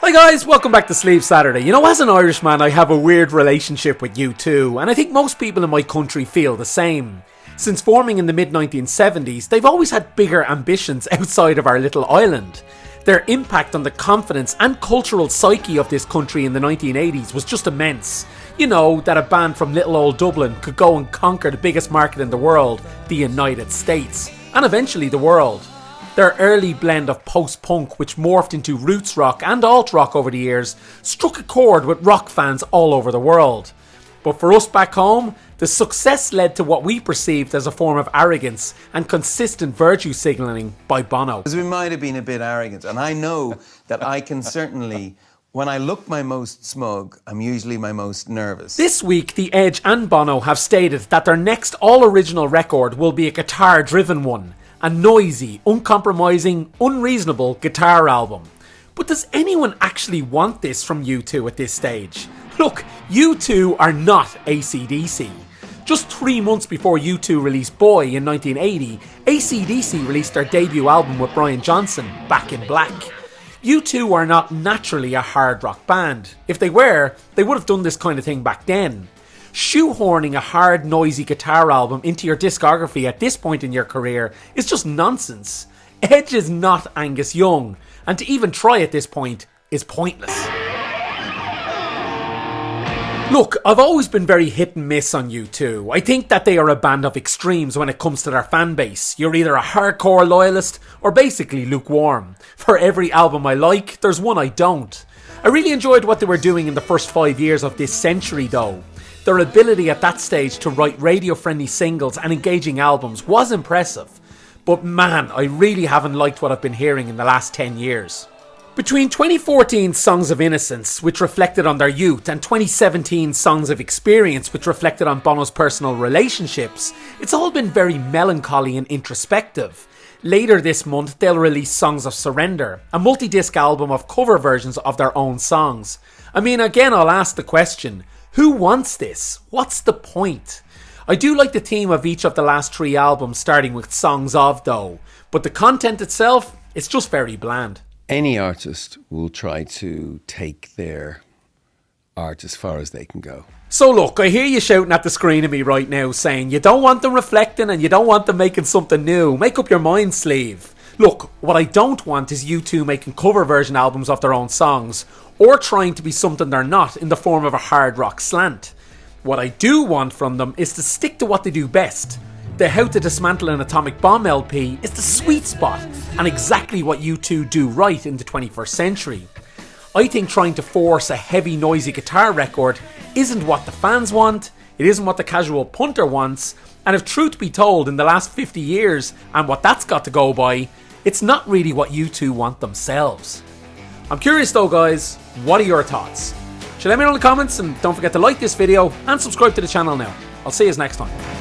Hi guys, welcome back to Sleeve Saturday. You know, as an Irishman, I have a weird relationship with U2, and I think most people in my country feel the same. Since forming in the mid-1970s, they've always had bigger ambitions outside of our little island. Their impact on the confidence and cultural psyche of this country in the 1980s was just immense. You know, that a band from little old Dublin could go and conquer the biggest market in the world, the United States, and eventually the world. Their early blend of post-punk, which morphed into roots rock and alt-rock over the years, struck a chord with rock fans all over the world. But for us back home, the success led to what we perceived as a form of arrogance and consistent virtue signalling by Bono. Because we might have been a bit arrogant, and I know that I can certainly, when I look my most smug, I'm usually my most nervous. This week, the Edge and Bono have stated that their next all-original record will be a guitar-driven one. A noisy, uncompromising, unreasonable guitar album. But does anyone actually want this from U2 at this stage? Look, U2 are not AC/DC. Just 3 months before U2 released Boy in 1980, AC/DC released their debut album with Brian Johnson, Back in Black. U2 are not naturally a hard rock band. If they were, they would have done this kind of thing back then. Shoehorning a hard, noisy guitar album into your discography at this point in your career is just nonsense. Edge is not Angus Young, and to even try at this point is pointless. Look, I've always been very hit and miss on U2. I think that they are a band of extremes when it comes to their fan base. You're either a hardcore loyalist or basically lukewarm. For every album I like, there's one I don't. I really enjoyed what they were doing in the first 5 years of this century though. Their ability at that stage to write radio-friendly singles and engaging albums was impressive. But man, I really haven't liked what I've been hearing in the last 10 years. Between 2014's Songs of Innocence, which reflected on their youth, and 2017's Songs of Experience, which reflected on Bono's personal relationships, it's all been very melancholy and introspective. Later this month, they'll release Songs of Surrender, a multi-disc album of cover versions of their own songs. I mean, again, I'll ask the question, who wants this? What's the point? I do like the theme of each of the last 3 albums, starting with Songs of though, but the content itself, it's just very bland. Any artist will try to take their art as far as they can go. So look, I hear you shouting at the screen at me right now saying you don't want them reflecting and you don't want them making something new. Make up your mind, Sleeve. Look, what I don't want is U2 making cover version albums of their own songs, or trying to be something they're not in the form of a hard rock slant. What I do want from them is to stick to what they do best. The How to Dismantle an Atomic Bomb LP is the sweet spot and exactly what U2 do right in the 21st century. I think trying to force a heavy noisy guitar record isn't what the fans want, it isn't what the casual punter wants, and if truth be told, in the last 50 years and what that's got to go by, it's not really what U2 want themselves. I'm curious though guys, what are your thoughts? Let me know in the comments, and don't forget to like this video and subscribe to the channel now. I'll see you next time.